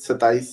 27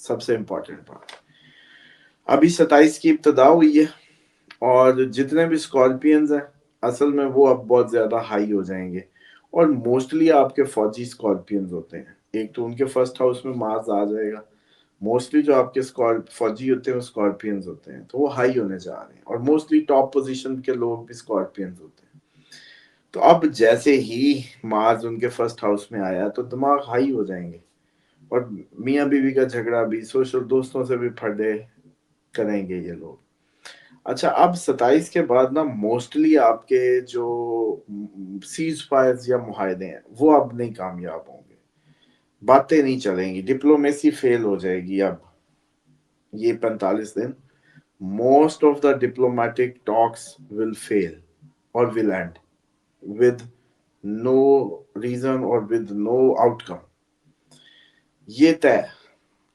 سب سے امپورٹنٹ بات. ابھی 27 کی ابتدا ہوئی ہے اور جتنے بھی اسکارپینز ہیں اصل میں وہ اب بہت زیادہ ہائی ہو جائیں گے اور موسٹلی آپ کے فوجی اسکارپینز ہوتے ہیں. ایک تو ان کے فرسٹ ہاؤس میں مارس آ جائے گا. موسٹلی جو آپ کے فوجی ہوتے ہیں وہ اسکارپینز ہوتے ہیں تو وہ ہائی ہونے جا رہے ہیں اور موسٹلی ٹاپ پوزیشن کے لوگ بھی اسکارپینز ہوتے ہیں. تو اب جیسے ہی مارس ان کے فرسٹ ہاؤس میں آیا تو دماغ ہائی ہو جائیں گے اور میاں بیوی کا جھگڑا بھی سوشل دوستوں سے بھی پھڑے کریں گے یہ لوگ. اچھا اب 27 کے بعد نا موسٹلی آپ کے جو سیز فائرز یا معاہدے ہیں وہ اب نہیں کامیاب ہوں گے. باتیں نہیں چلیں گی. ڈپلومیسی فیل ہو جائے گی. اب یہ 45 دن موسٹ آف دا ڈپلومیٹک ٹاکس ول فیل اور will end with no reason اور ود نو آؤٹ کم. یہ طے.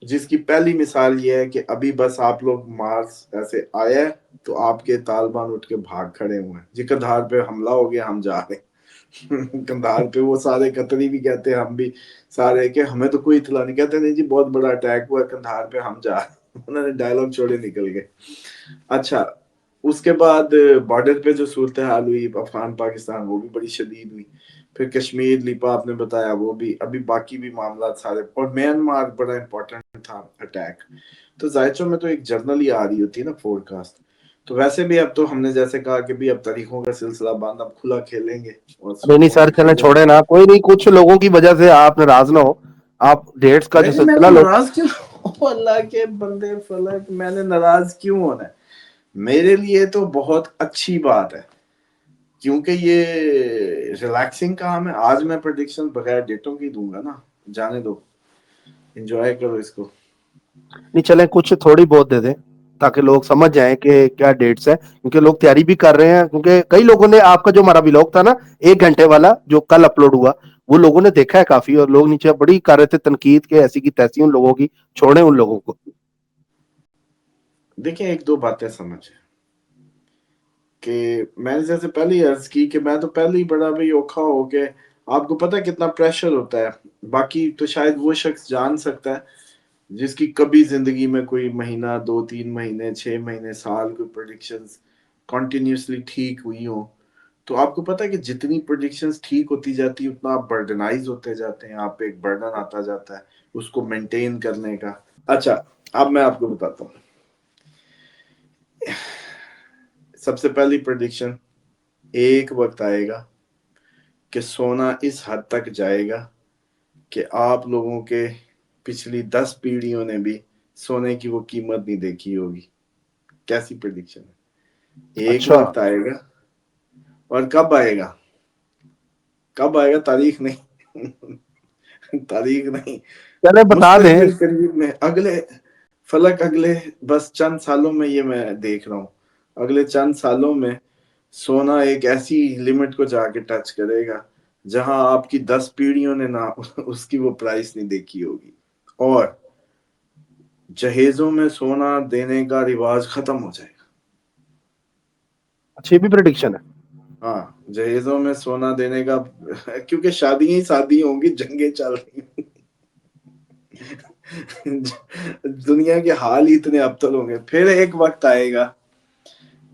جس کی پہلی مثال یہ ہے کہ ابھی بس آپ لوگ مارس ایسے آیا تو آپ کے طالبان اٹھ کے بھاگ کھڑے ہوئے ہیں جی قندھار پہ حملہ ہو گیا ہم جا رہے ہیں. قندھار پہ وہ سارے قطری بھی کہتے ہیں ہم بھی سارے کہ ہمیں تو کوئی اطلاع نہیں. کہتے نہیں جی بہت بڑا اٹیک ہوا ہے قندھار پہ ہم جا رہے ہیں. انہوں نے ڈائلاگ چھوڑے نکل گئے. اچھا اس کے بعد بارڈر پہ جو صورتحال ہوئی افغان پاکستان وہ بھی بڑی شدید ہوئی. پھر کشمیر لیپا آپ نے بتایا وہ بھی. ابھی باقی بھی معاملات سارے اور میانمار بڑا امپورٹنٹ تھا اٹیک. تو زائچوں میں تو ایک جرنل ہی آ رہی ہوتی ہے نا فور کاسٹ. تو ویسے بھی اب تو ہم نے جیسے کہا کہ بھی اب تاریخوں کا سلسلہ بند اب کھلا کھیلیں گے اور نہیں سوچیں سر گے چلیں کھیلیں گے. چھوڑے نا, کوئی نہیں, کچھ لوگوں کی وجہ سے آپ ناراض نہ ہو. آپ ڈیٹس کا جو نہیں میں سلسلہ نے لوگ ناراض کیوں اللہ کے بندے فلک میں نے ناراض کیوں ہونا ہے. میرے لیے تو بہت اچھی بات ہے کیونکہ یہ ریلیکسنگ کام ہے. آج میں پریڈکشن بغیر ڈیٹوں کی دوں گا نا. جانے دو انجوائے کرو اس کو. نہیں, چلیں کچھ تھوڑی بہت دے دیں تاکہ لوگ سمجھ جائیں کہ کیا ڈیٹس ہیں, کیونکہ لوگ تیاری بھی کر رہے ہیں. کیونکہ کئی لوگوں نے آپ کا جو ہمارا ولاگ تھا نا 1 گھنٹے والا جو کل اپلوڈ ہوا وہ لوگوں نے دیکھا ہے کافی, اور لوگ نیچے بڑی کر رہے تھے تنقید کے ایسی کی تیسی ان لوگوں کی. چھوڑیں ان لوگوں کو. دیکھیں ایک دو باتیں سمجھیں کہ میں نے جیسے پہلے ہی عرض کی کہ میں تو پہلے ہی بڑا بھائی اوکھا ہو کے آپ کو پتا کتنا پریشر ہوتا ہے. باقی تو شاید وہ شخص جان سکتا ہے جس کی کبھی زندگی میں کوئی مہینہ 2-3 مہینے 6 مہینے سال کوئی پریڈکشنز کنٹینیوسلی ٹھیک ہوئی ہوں. تو آپ کو پتا ہے کہ جتنی پریڈکشنز ٹھیک ہوتی جاتی اتنا آپ برڈنائز ہوتے جاتے ہیں. آپ پہ ایک برڈن آتا جاتا ہے اس کو مینٹین کرنے کا. اچھا اب میں آپ کو بتاتا ہوں. سب سے پہلی پریڈکشن, ایک وقت آئے گا کہ سونا اس حد تک جائے گا کہ آپ لوگوں کے پچھلی 10 پیڑھیوں نے بھی سونے کی وہ قیمت نہیں دیکھی ہوگی. کیسی پریڈکشن ہے. ایک اچھا وقت آئے گا. اور کب آئے گا تاریخ نہیں تاریخ نہیں, چلیں بتا دیں. مستقبل قریب میں اگلے فلک اگلے بس چند سالوں میں یہ میں دیکھ رہا ہوں. اگلے چند سالوں میں سونا ایک ایسی لمٹ کو جا کے ٹچ کرے گا جہاں آپ کی 10 پیڑھیوں نے نہ اس کی وہ پرائس نہیں دیکھی ہوگی. اور جہیزوں میں سونا دینے کا رواج ختم ہو جائے گا. اچھی بھی پریڈکشن ہے. ہاں جہیزوں میں سونا دینے کا, کیونکہ شادیاں ہی شادی ہوں گی, جنگیں چل رہی ہوں دنیا کے حال ہی اتنے ابتر ہوں گے. پھر ایک وقت آئے گا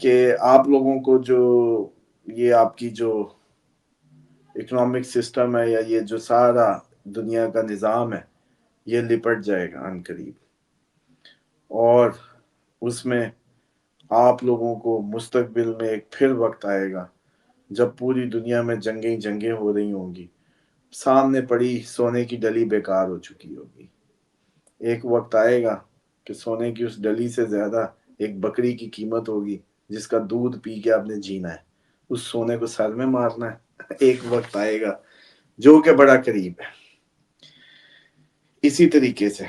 کہ آپ لوگوں کو جو یہ آپ کی جو اکنامک سسٹم ہے یا یہ جو سارا دنیا کا نظام ہے یہ لپٹ جائے گا عن قریب. اور اس میں آپ لوگوں کو مستقبل میں ایک پھر وقت آئے گا جب پوری دنیا میں جنگیں ہو رہی ہوں گی. سامنے پڑی سونے کی ڈلی بیکار ہو چکی ہوگی. ایک وقت آئے گا کہ سونے کی اس ڈلی سے زیادہ ایک بکری کی قیمت ہوگی جس کا دودھ پی کے آپ نے جینا ہے. اس سونے کو سر میں مارنا ہے. ایک وقت آئے گا جو کہ بڑا قریب ہے. اسی طریقے سے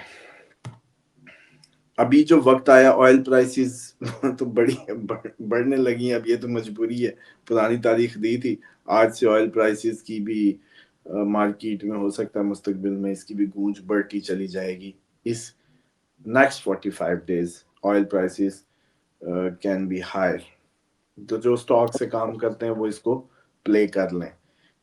ابھی جو وقت آیا آئل پرائسز تو بڑھنے لگی ہیں. اب یہ تو مجبوری ہے, پرانی تاریخ دی تھی. آج سے آئل پرائسز کی بھی مارکیٹ میں ہو سکتا ہے مستقبل میں اس کی بھی گونج بڑھتی چلی جائے گی. اس next 45 days oil prices can be higher. تو جو سٹاک سے کام کرتے ہیں وہ اس کو پلے کر لیں.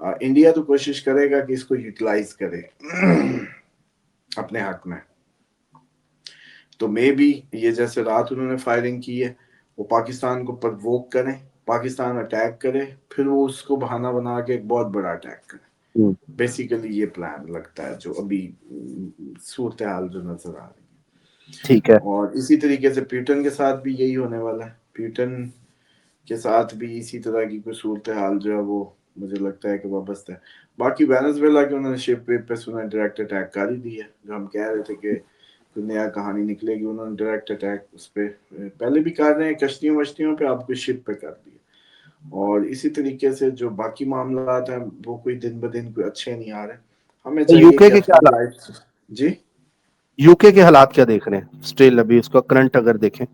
انڈیا تو کوشش کرے گا کہ اس کو یوٹیلائز کرے اپنے حق میں. تو مے بی یہ جیسے رات انہوں نے فائرنگ کی ہے وہ پاکستان کو پرووک کریں, پاکستان اٹیک کرے, پھر وہ اس کو بہانہ بنا کے ایک بہت بڑا اٹیک کرے. بیسیکلی یہ پلان لگتا ہے جو ابھی صورتحال جو نظر آ رہی ہے. ٹھیک ہے. اور اسی طریقے سے پیوٹن کے ساتھ بھی یہی ہونے والا ہے. پیوٹن کے ساتھ بھی اسی طرح کی کوئی صورتحال جو ہے وہ مجھے لگتا ہے کہ وابستہ ہے. باقی وینزویلا کے انہوں نے شپ ویپ پہ سنا ڈائریکٹ اٹیک کر ہی دی ہے, جو ہم کہہ رہے تھے کہ کوئی نیا کہانی نکلے گی. انہوں نے ڈائریکٹ اٹیک اس پہ پہلے بھی کر رہے ہیں, کشتیوں وشتیوں پہ, آپ کو شپ پہ کر دیا. اور اسی طریقے سے جو باقی معاملات ہیں وہ کوئی دن بدن کوئی اچھے نہیں آ رہے. ہمیں یو چاہیے کے کہ کے کیا اپنی حالات, لائف. جی یو کے حالات کیا دیکھ رہے ہیں اسٹل ابھی اس کا کرنٹ اگر دیکھیں؟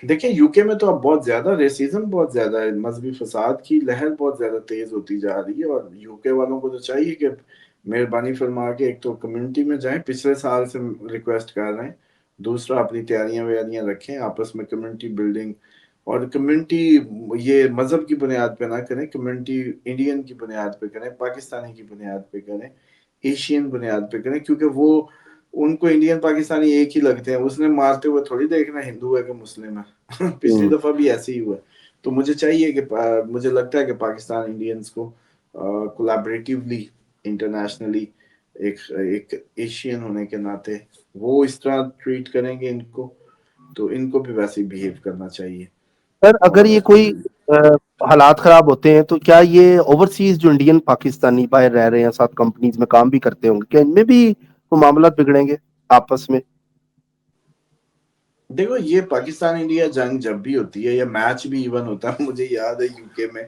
دیکھیں یو کے میں تو اب بہت زیادہ ریسیزم بہت زیادہ ہے, مذہبی فساد کی لہر بہت زیادہ تیز ہوتی جا رہی ہے. اور یو کے والوں کو تو چاہیے کہ مہربانی فرما کے ایک تو کمیونٹی میں جائیں, پچھلے سال سے ریکویسٹ کر رہے ہیں. دوسرا اپنی تیاریاں ویاریاں رکھیں آپس میں, کمیونٹی بلڈنگ. اور کمیونٹی یہ مذہب کی بنیاد پہ نہ کریں, کمیونٹی انڈین کی بنیاد پہ کریں, پاکستانی کی بنیاد پہ کریں, ایشین بنیاد پہ کریں. کیونکہ وہ ان کو انڈین پاکستانی ایک ہی لگتے ہیں. اس نے مارتے ہوئے تھوڑی دیکھنا ہندو ہے کہ مسلم ہے. پچھلی دفعہ بھی ایسے ہی ہوا. تو مجھے چاہیے کہ مجھے لگتا ہے کہ پاکستان انڈینز کو کولیبریٹیولی انٹرنیشنلی ایک ایشین ہونے کے ناطے وہ اس طرح ٹریٹ کریں گے ان کو, تو ان کو بھی ویسے ہی بہیو کرنا چاہیے. سر اگر اور یہ کوئی حالات خراب ہوتے ہیں تو کیا یہ اوورسیز جو انڈین پاکستانی باہر رہ رہے ہیں ساتھ کمپنیز میں کام بھی کرتے ہوں گے, کیا ان میں بھی معاملات بگڑیں گے آپس میں؟ دیکھو یہ پاکستان انڈیا جنگ جب بھی ہوتی ہے یا میچ بھی ایون ہوتا ہے, مجھے یاد ہے یو کے میں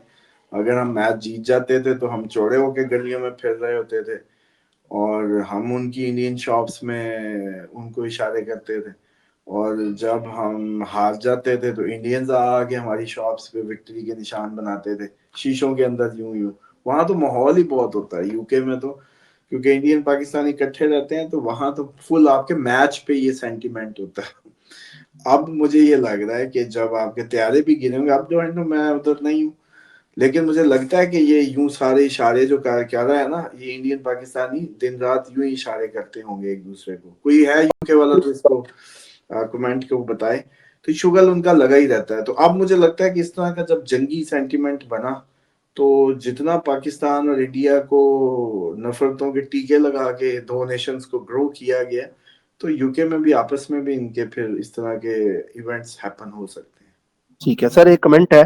اگر ہم میچ جیت جاتے تھے تو ہم چوڑے ہو کے گلیوں میں پھر رہے ہوتے تھے, اور ہم ان کی انڈین شاپس میں ان کو اشارے کرتے تھے. اور جب ہم ہار جاتے تھے تو انڈینز آ کے ہماری شاپس پہ وکٹری کے نشان بناتے تھے شیشوں کے اندر یوں یوں. وہاں تو ماحول ہی بہت ہوتا ہے یو کے میں تو, کیونکہ انڈین پاکستانی اکٹھے رہتے ہیں تو وہاں تو فل آپ کے میچ پہ یہ سینٹیمنٹ ہوتا ہے. اب مجھے یہ لگ رہا ہے کہ جب آپ کے تیارے بھی گریں گے, اب جو ہے میں ادھر نہیں ہوں, لیکن مجھے لگتا ہے کہ یہ یوں سارے اشارے جو کیا رہا ہے نا, یہ انڈین پاکستانی دن رات یوں ہی اشارے کرتے ہوں گے ایک دوسرے کو. کوئی ہے یو کے والا تو اس کو کمنٹ کو بتائے. تو شگل ان کا لگا ہی رہتا ہے. تو اب مجھے لگتا ہے کہ اس طرح کا جب جنگی سینٹیمنٹ بنا تو جتنا پاکستان اور انڈیا کو نفرتوں کے ٹیکے لگا کے دو نیشنز کو گرو کیا گیا, تو یو کے میں بھی آپس میں بھی ان کے پھر اس طرح کے ایونٹس ہیپن ہو سکتے ہیں. ٹھیک ہے سر, ایک کمنٹ ہے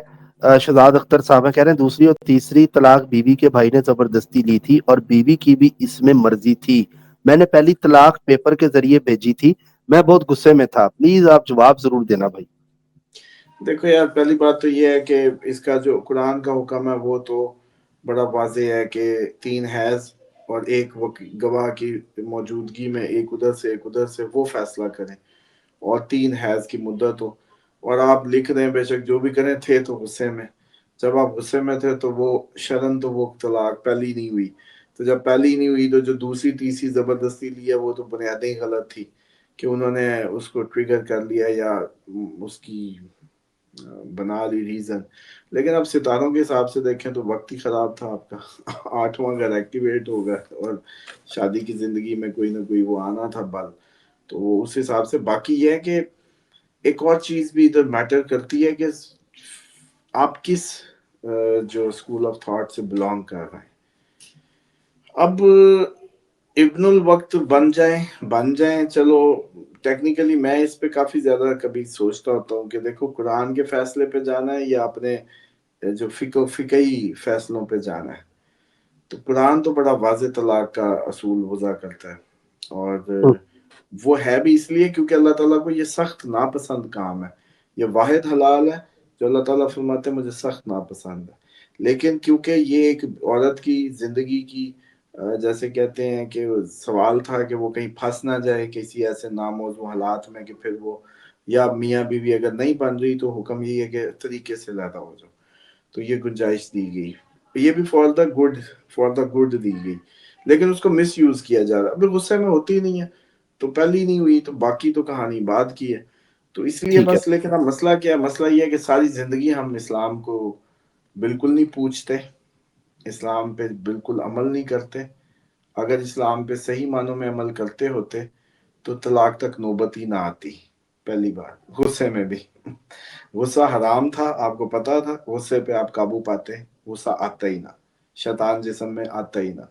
شہزاد اختر صاحب کہہ رہے ہیں دوسری اور تیسری طلاق بیوی کے بھائی نے زبردستی لی تھی اور بیوی کی بھی اس میں مرضی تھی. میں نے پہلی طلاق پیپر کے ذریعے بھیجی تھی, میں بہت غصے میں تھا. پلیز آپ جواب ضرور دینا بھائی. دیکھو یار, پہلی بات تو یہ ہے کہ اس کا جو قرآن کا حکم ہے وہ تو بڑا واضح ہے کہ 3 حیض اور ایک گواہ کی موجودگی میں ایک ادھر سے وہ فیصلہ کریں, اور 3 حیض کی مدت ہو. اور آپ لکھ رہے ہیں بے شک جو بھی کریں, تھے تو غصے میں. جب آپ غصے میں تھے تو وہ شرن تو وہ طلاق پہلی نہیں ہوئی. تو جب پہلی نہیں ہوئی تو جو دوسری تیسری زبردستی لی ہے وہ تو بنیادیں ہی غلط تھی کہ انہوں نے اس کو ٹریگر کر لیا یا اس کی بنا لی ریزن. لیکن اب ستاروں کے حساب سے دیکھیں تو وقت ہی خراب تھا آپ کا. 8واں گھر ایکٹیویٹ ہوگا اور شادی کی زندگی میں کوئی نہ کوئی وہ آنا تھا بل. تو اس حساب سے باقی یہ ہے کہ ایک اور چیز بھی ادھر میٹر کرتی ہے کہ آپ کس جو اسکول آف تھاٹ سے بلانگ کر رہے ہیں. اب ابن الوقت بن جائیں چلو. ٹیکنیکلی میں اس پہ کافی زیادہ کبھی سوچتا ہوتا ہوں کہ دیکھو قرآن کے فیصلے پہ جانا ہے یا اپنے جو فقہی فیصلوں پہ جانا ہے. تو قرآن تو بڑا واضح طلاق کا اصول وضع کرتا ہے, اور وہ ہے بھی اس لیے کیونکہ اللہ تعالیٰ کو یہ سخت ناپسند کام ہے. یہ واحد حلال ہے جو اللہ تعالیٰ فرماتے ہیں مجھے سخت ناپسند ہے. لیکن کیونکہ یہ ایک عورت کی زندگی کی جیسے کہتے ہیں کہ سوال تھا کہ وہ کہیں پھنس نہ جائے کسی ایسے ناموزوں حالات میں کہ پھر وہ یا میاں بیوی اگر نہیں بن رہی تو حکم یہ ہے کہ طریقے سے لیتا ہو جاؤ. تو یہ گنجائش دی گئی, یہ بھی فار دا گڈ دی گئی, لیکن اس کو مس یوز کیا جا رہا ہے. ابھی غصے میں ہوتی نہیں ہے تو پہلی نہیں ہوئی تو باقی تو کہانی بعد کی ہے. تو اس لیے ٹھیک ہے. بس, لیکن اب مسئلہ کیا ہے, مسئلہ یہ ہے کہ ساری زندگی ہم اسلام کو بالکل نہیں پوچھتے, اسلام پہ بالکل عمل نہیں کرتے. اگر اسلام پہ صحیح معنوں میں عمل کرتے ہوتے تو طلاق تک نوبت ہی نہ آتی. پہلی بات غصے میں بھی غصہ حرام تھا، آپ کو پتا تھا، غصے پہ آپ قابو پاتے، غصہ آتا ہی نہ، شیطان جسم میں آتا ہی نہ.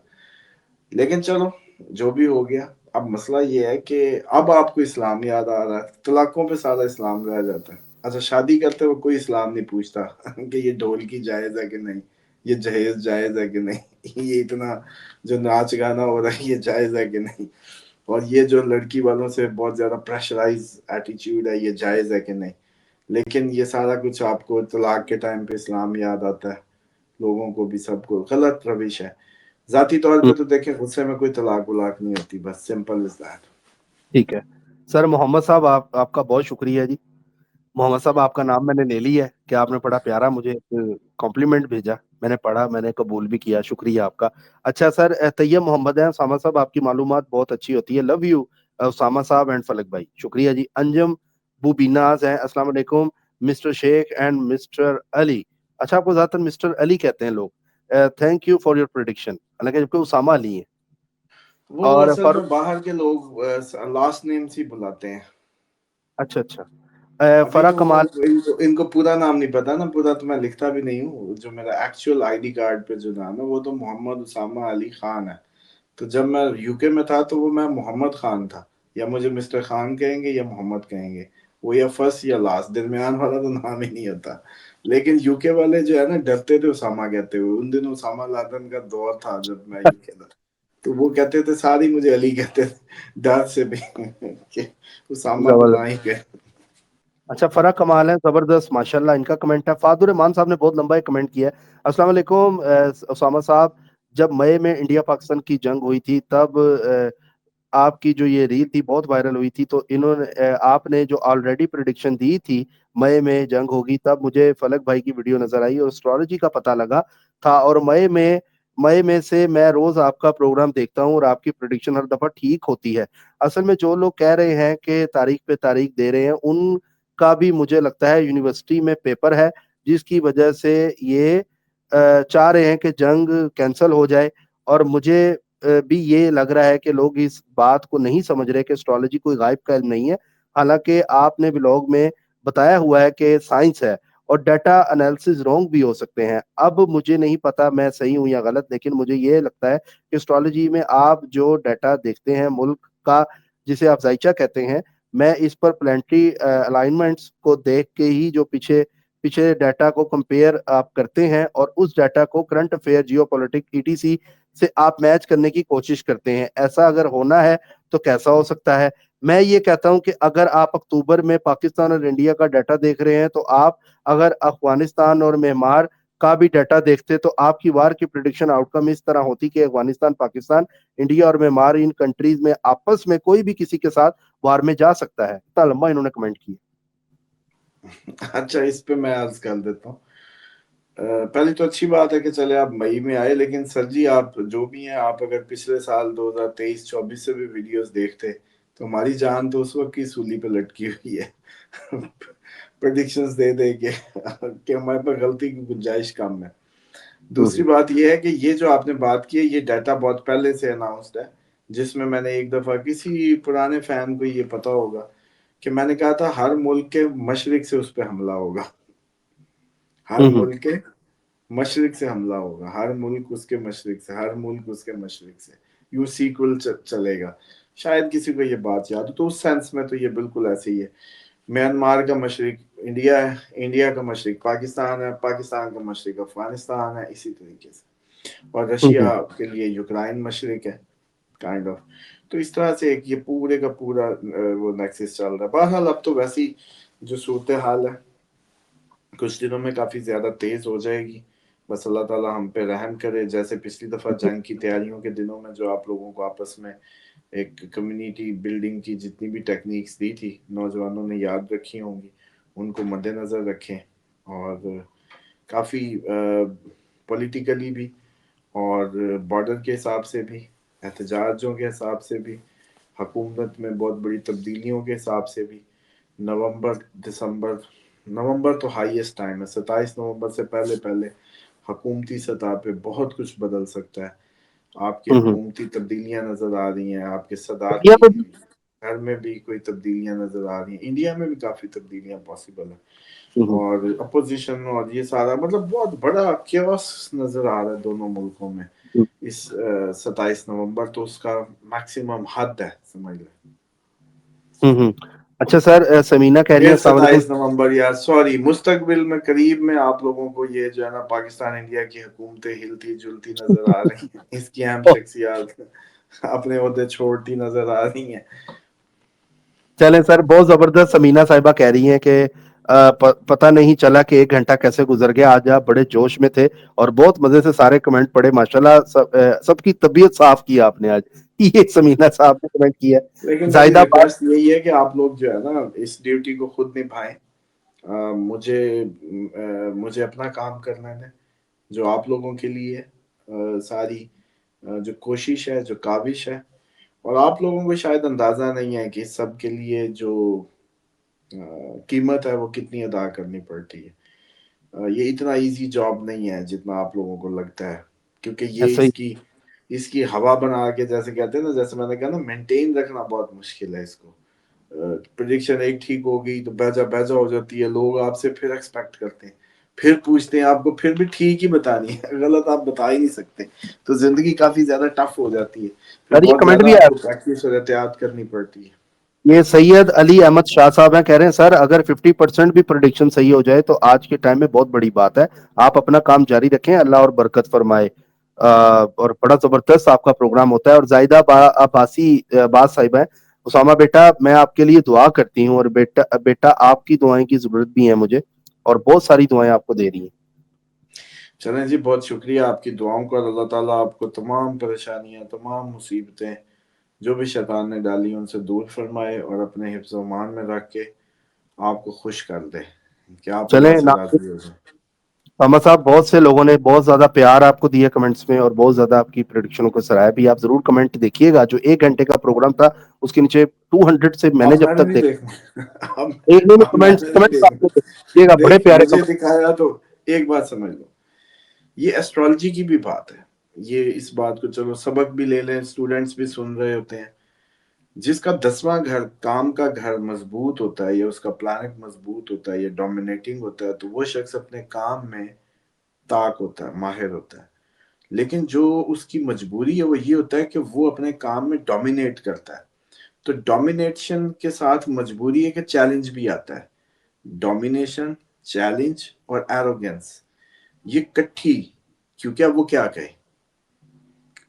لیکن چلو جو بھی ہو گیا. اب مسئلہ یہ ہے کہ اب آپ کو اسلام یاد آ رہا ہے. طلاقوں پہ سارا اسلام رہ جاتا ہے. اچھا شادی کرتے ہوئے کوئی اسلام نہیں پوچھتا کہ یہ ڈھول کی جائز ہے کہ نہیں، یہ جہیز جائز ہے کہ نہیں، یہ اتنا جو ناچ گانا ہو رہا ہے یہ جائز ہے کہ نہیں، اور یہ جو لڑکی والوں سے بہت زیادہ پریشرائز ایٹیچیوڈ ہے یہ جائز ہے کہ نہیں. لیکن یہ سارا کچھ آپ کو طلاق کے ٹائم پہ اسلام یاد آتا ہے. لوگوں کو بھی سب کو غلط روش ہے. ذاتی طور پہ تو دیکھیں غصے میں کوئی طلاق ولاق نہیں ہوتی، بس سمپل از دیٹ. ٹھیک ہے سر. محمد صاحب آپ کا بہت شکریہ جی. محمد صاحب آپ کا نام میں نے لے لی ہے کہ آپ نے بڑا پیارا مجھے کمپلیمنٹ بھیجا. میں نے پڑھا، میں نے قبول بھی کیا. شکریہ آپ کا. اچھا سر، طیب محمد ہیں. اسامہ صاحب آپ کی معلومات بہت اچھی ہوتی ہے. لو یو اسامہ صاحب اینڈ فلک بھائی. شکریہ جی. انجم بوبیناز ہیں. السلام علیکم مسٹر شیخ اینڈ مسٹر علی. اچھا آپ کو زیادہ تر مسٹر علی کہتے ہیں لوگ. Thank you for your prediction. حالانکہ جبکہ اسامہ علی ہیں. وہ اور اصل میں باہر کے لوگ لاسٹ نیم سے بلاتے ہیں. اچھا اچھا. ابھی فرا تو کمال. ان کو پورا نام نہیں پتا نا. پورا تو میں لکھتا بھی نہیں ہوں. جو میرا ایکچوئل آئی ڈی کارڈ پہ جو نام ہے وہ تو محمد اسامہ علی خان ہے. تو جب میں یو کے میں تھا تو وہ میں محمد خان تھا. یا مجھے مسٹر خان کہیں گے یا محمد کہیں گے. وہ یا فرسٹ یا لاسٹ، درمیان والا تو نام ہی نہیں ہوتا. لیکن یو کے والے جو ہے نا ڈرتے تھے اسامہ کہتے ہوئے. ان دنوں اسامہ لادن کا دور تھا جب میں یو کے تھا، تو وہ کہتے تھے ساری مجھے علی کہتے تھے ڈر سے بھی کہ اسامہ تو نہ ہی کہ. اچھا فرا کمال ہے. زبردست ماشاءاللہ ان کا کمنٹ ہے. فادر رحمان صاحب نے بہت لمبا ایک کمنٹ کیا ہے. السلام علیکم اسامہ صاحب. جب مئی میں انڈیا پاکستان کی جنگ ہوئی تھی تب آپ کی جو یہ ریل تھی بہت وائرل ہوئی تھی. تو انہوں نے آپ نے جو آلریڈی پریڈکشن دی تھی مئی میں جنگ ہوگی، تب مجھے فلک بھائی کی ویڈیو نظر آئی اور اسٹرالوجی کا پتہ لگا تھا. اور مئی میں سے میں روز آپ کا پروگرام دیکھتا ہوں اور آپ کی پریڈکشن ہر دفعہ ٹھیک ہوتی ہے. اصل میں جو لوگ کہہ رہے ہیں کہ تاریخ پہ تاریخ دے رہے ہیں ان کا بھی مجھے لگتا ہے یونیورسٹی میں پیپر ہے، جس کی وجہ سے یہ چاہ رہے ہیں کہ جنگ کینسل ہو جائے. اور مجھے بھی یہ لگ رہا ہے کہ لوگ اس بات کو نہیں سمجھ رہے کہ اسٹرالوجی کوئی غائب کا علم نہیں ہے. حالانکہ آپ نے بلاگ میں بتایا ہوا ہے کہ سائنس ہے اور ڈیٹا انالیسز رونگ بھی ہو سکتے ہیں. اب مجھے نہیں پتا میں صحیح ہوں یا غلط، لیکن مجھے یہ لگتا ہے کہ اسٹرالوجی میں آپ جو ڈیٹا دیکھتے ہیں ملک کا، جسے آپ زائچہ کہتے ہیں، میں اس پر پلانٹری الائنمنٹس کو دیکھ کے ہی جو پیچھے ڈیٹا کو کمپیئر آپ کرتے ہیں اور اس ڈیٹا کو current affair, geopolitic, ETC سے آپ میچ کرنے کی کوشش کرتے ہیں. ایسا اگر ہونا ہے تو کیسا ہو سکتا ہے؟ میں یہ کہتا ہوں کہ اگر آپ اکتوبر میں پاکستان اور انڈیا کا ڈیٹا دیکھ رہے ہیں تو آپ اگر افغانستان اور میانمار کا بھی ڈیٹا دیکھتے تو آپ کی وار کی پریڈکشن آؤٹ کم اس طرح ہوتی کہ افغانستان، پاکستان، انڈیا اور میانمار ان کنٹریز میں آپس میں کوئی بھی کسی کے ساتھ وار میں جا سکتا ہے. اتنا لمبا انہوں نے کمنٹ کیا. اچھا اس پہ میں عرض کر دیتا ہوں. پہلی تو اچھی بات ہے کہ چلے آپ مئی میں آئے، لیکن سر جی آپ جو بھی ہیں، آپ اگر پچھلے سال 2023-24 سے بھی ویڈیوز دیکھتے تو ہماری جان تو اس وقت کی سولی پہ لٹکی ہوئی ہے پریڈکشنز دے دے کے کہ ہمارے پر غلطی کی گنجائش کم ہے. دوسری بات یہ ہے کہ یہ جو آپ نے بات کی ہے یہ ڈیٹا بہت پہلے سے اناؤنسڈ ہے، جس میں نے ایک دفعہ کسی پرانے فین کو یہ پتا ہوگا کہ میں نے کہا تھا ہر ملک کے مشرق سے اس پہ حملہ ہوگا. ہر ملک کے مشرق سے حملہ ہوگا، ہر ملک اس کے مشرق سے، ہر ملک اس کے مشرق سے. یو سیکول چلے گا. شاید کسی کو یہ بات یاد ہو، تو اس سینس میں تو یہ بالکل ایسے ہی ہے. میانمار کا مشرق انڈیا ہے، انڈیا کا مشرق پاکستان ہے، پاکستان کا مشرق افغانستان ہے، اسی طریقے سے. اور رشیا کے لیے یوکرائن مشرق ہے کائنڈ آف. تو اس طرح سے ایک یہ پورے کا پورا وہ نیکسس چل رہا ہے. بہرحال اب تو ویسی جو صورتحال ہے کچھ دنوں میں کافی زیادہ تیز ہو جائے گی. بس اللہ تعالیٰ ہم پہ رحم کرے. جیسے پچھلی دفعہ جنگ کی تیاریوں کے دنوں میں جو آپ لوگوں کو آپس میں ایک کمیونٹی بلڈنگ کی جتنی بھی ٹیکنیکس دی تھی نوجوانوں نے یاد رکھی ہوں گی، ان کو مد نظر رکھیں. اور کافی پولیٹیکلی بھی اور بارڈر کے حساب سے بھی، احتجاجوں کے حساب سے بھی، حکومت میں بہت بڑی تبدیلیوں کے حساب سے بھی، نومبر تو ہائیسٹ ٹائم ہے. 27 نومبر سے پہلے حکومتی سطح پہ بہت کچھ بدل سکتا ہے. آپ کی ہوں، حکومتی تبدیلیاں نظر آ رہی ہیں, آپ کے انڈیا صدارتی میں بھی. گھر میں بھی کوئی تبدیلیاں نظر آ رہی ہیں, انڈیا میں بھی کافی تبدیلیاں پاسبل ہیں. ہوں، اور اپوزیشن اور یہ سارا مطلب بہت بڑا کیوس نظر آ رہا ہے دونوں ملکوں میں ہوں، اس 27 نومبر, تو اس کا میکسیمم حد ہے سمجھ لیں. ہوں. اچھا سر, سمینہ کہہ رہی ہیں پھر السلام علیکم. 27 نومبر یا سوری مستقبل میں قریب میں آپ لوگوں کو یہ جو ہے نا پاکستان انڈیا کی حکومتیں ہلتی جلتی نظر آ رہی ہیں, اس کی اہم شخصیات اپنے عہدے چھوڑتی نظر آ رہی ہیں. چلیں سر, بہت زبردست. سمینہ صاحبہ کہہ رہی ہیں کہ پتہ نہیں چلا کہ 1 گھنٹہ کیسے گزر گیا. آج آپ بڑے جوش میں تھے اور بہت مزے سے سارے کمنٹ پڑھے. ماشاءاللہ سب کی طبیعت صاف کی آپ نے آج. یہ سمینہ صاحب نے کمنٹ کیا ہے. لیکن میری زائدہ ریکویسٹ یہی ہے کہ آپ لوگ جو ہے نا اس ڈیوٹی کو خود نبھائیں. مجھے اپنا کام کرنا ہے جو آپ لوگوں کے لیے ساری جو کوشش ہے, جو کاوش ہے, اور آپ لوگوں کو شاید اندازہ نہیں ہے کہ اس سب کے لیے جو قیمت ہے وہ کتنی ادا کرنی پڑتی ہے. یہ اتنا ایزی جاب نہیں ہے جتنا آپ لوگوں کو لگتا ہے, کیونکہ یہ ایسا ہی. اس کی ہوا بنا کے, جیسے کہتے ہیں نا, جیسے میں نے کہا نا, مینٹین رکھنا بہت مشکل ہے اس کو. پریڈکشن ایک ٹھیک ہو گئی تو بیجا ہو جاتی ہے, لوگ آپ سے پھر ایکسپیکٹ کرتے ہیں, پھر پوچھتے ہیں آپ کو, پھر بھی ٹھیک ہی بتانی ہے, غلط آپ بتا ہی نہیں سکتے. تو زندگی کافی زیادہ ٹف ہو جاتی ہے, پھر سر یہ بہت کمنٹ زیادہ بھی آپ آیا. کو پریکٹس اور احتیاط کرنی پڑتی ہے. یہ سید علی احمد شاہ صاحب ہیں, کہہ رہے ہیں سر اگر 50% بھی پریڈکشن صحیح ہو جائے تو آج کے ٹائم میں بہت بڑی بات ہے. آپ اپنا کام جاری رکھیں, اللہ اور برکت فرمائے. اور بڑا زبردست آپ کا پروگرام ہوتا ہے. اور زائدہ عباسی باز صاحب ہیں, اسامہ بیٹا میں آپ کے لیے دعا کرتی ہوں, اور بیٹا آپ کی دعائیں کی ضرورت بھی ہے مجھے, اور بہت ساری دعائیں آپ کو دے رہی ہیں. چلیں جی, بہت شکریہ آپ کی دعاؤں کا. اللہ تعالیٰ آپ کو تمام پریشانیاں, تمام مصیبتیں جو بھی شیطان نے ڈالی ان سے دور فرمائے, اور اپنے حفظ و امان میں رکھ کے آپ کو خوش کر دے کہ آپ چلیں اللہ سے ناصر راضی ہو جائیں. محمد صاحب, بہت سے لوگوں نے بہت زیادہ پیار آپ کو دیا کمنٹس میں, اور بہت زیادہ آپ کی پریڈکشنوں کو سراہا بھی. آپ ضرور کمنٹ دیکھیے گا. جو 1 گھنٹے کا پروگرام تھا اس کے نیچے 200 سے میں نے اب جب میں نے تک نہیں دیکھا, دیکھنا. اب ایک نہیں اب میں کمنٹس نے نہیں کمنٹس آپ دیکھنا. کو دیکھیے گا, بڑے دیکھ پیارے مجھے کمنٹ. دکھایا تو ایک بات سمجھ لو, یہ ایسٹرالوجی کی بھی بات ہے. یہ اس بات کو چلو سبق بھی لے لیں, اسٹوڈنٹس بھی سن رہے ہوتے ہیں. جس کا 10واں گھر, کام کا گھر مضبوط ہوتا ہے, یا اس کا پلانٹ مضبوط ہوتا ہے, یا ڈومینیٹنگ ہوتا ہے, تو وہ شخص اپنے کام میں طاق ہوتا ہے, ماہر ہوتا ہے. لیکن جو اس کی مجبوری ہے وہ یہ ہوتا ہے کہ وہ اپنے کام میں ڈومینیٹ کرتا ہے. تو ڈومینیشن کے ساتھ مجبوری ہے کہ چیلنج بھی آتا ہے. ڈومینیشن, چیلنج اور ایروگنس, یہ کٹھی, کیونکہ اب وہ کیا کہے,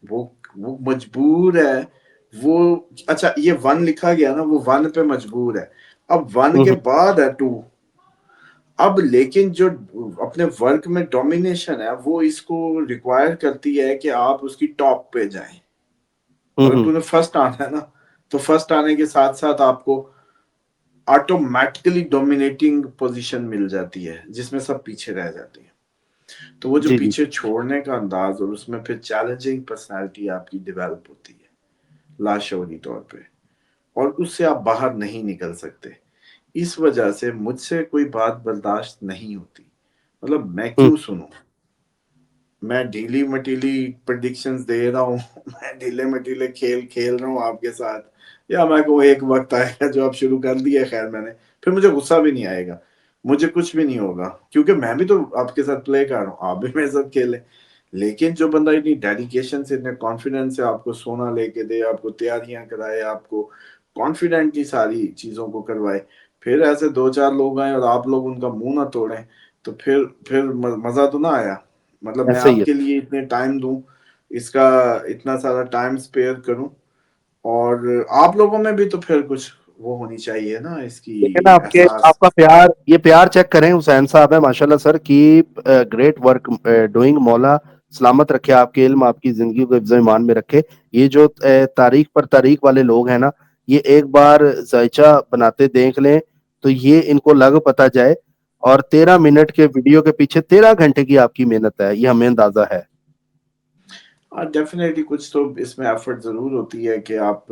وہ مجبور ہے. وہ اچھا, یہ 1 لکھا گیا نا, وہ 1 پہ مجبور ہے. اب 1 کے بعد ہے 2. اب لیکن جو اپنے ورک میں ڈومینیشن ہے وہ اس کو ریکوائر کرتی ہے کہ آپ اس کی ٹاپ پہ جائیں. اگر تو نے فرسٹ آنا ہے نا, تو فرسٹ آنے کے ساتھ ساتھ آپ کو آٹومیٹکلی ڈومینیٹنگ پوزیشن مل جاتی ہے, جس میں سب پیچھے رہ جاتے ہیں. تو وہ جو جی جی. پیچھے چھوڑنے کا انداز, اور اس میں پھر چیلنجنگ پرسنالٹی آپ کی ڈیولپ ہوتی ہے لاشعوری طور پہ, اور اس سے آپ باہر نہیں نکل سکتے. اس وجہ سے مجھ سے کوئی بات برداشت نہیں ہوتی. مطلب میں کیوں سنوں, میں ڈھیلی مٹیلی پریڈکشنز دے رہا ہوں, میں ڈھیلے مٹیلے کھیل کھیل رہا ہوں آپ کے ساتھ, یا میں کو ایک وقت آئے گا جو آپ شروع کر دیا, خیر میں نے, پھر مجھے غصہ بھی نہیں آئے گا, مجھے کچھ بھی نہیں ہوگا, کیونکہ میں بھی تو آپ کے ساتھ پلے کر رہا ہوں, آپ بھی میرے ساتھ کھیلیں. لیکن جو بندہ اتنی ڈیڈیکیشن سے, اتنے کانفیڈنس سے آپ کو سونا لے کے دے, آپ کو تیاریاں کرائے, آپ کو کانفیڈنٹلی ساری چیزوں کو کروائے, پھر ایسے 2-4 لوگ آئیں اور آپ لوگ ان کا منہ نہ توڑیں, تو پھر مزہ تو نہ آیا. مطلب میں ایسا ہی آپ ہے. کے لیے اتنے ٹائم دوں, اس کا اتنا سارا ٹائم سپیئر کروں, اور آپ لوگوں میں بھی تو پھر کچھ وہ ہونی چاہیے نا اس کی لیکن احساس. آپ کا پیار, یہ پیار چیک کریں. حسین صاحب ہے ماشاءاللہ سر, کیپ گریٹ ورک ڈوئنگ. مولا سلامت رکھے آپ کے علم, آپ کی زندگی کو حفظ و ایمان میں رکھے. یہ جو تاریخ پر تاریخ والے لوگ ہیں نا, یہ ایک بار ذائچہ بناتے دیکھ لیں تو یہ ان کو لگ پتا جائے. اور 13 منٹ کے ویڈیو کے پیچھے 13 گھنٹے کی آپ کی محنت ہے, یہ ہمیں اندازہ ہے. ڈیفینیٹلی کچھ تو اس میں ایفرٹ ضرور ہوتی ہے کہ آپ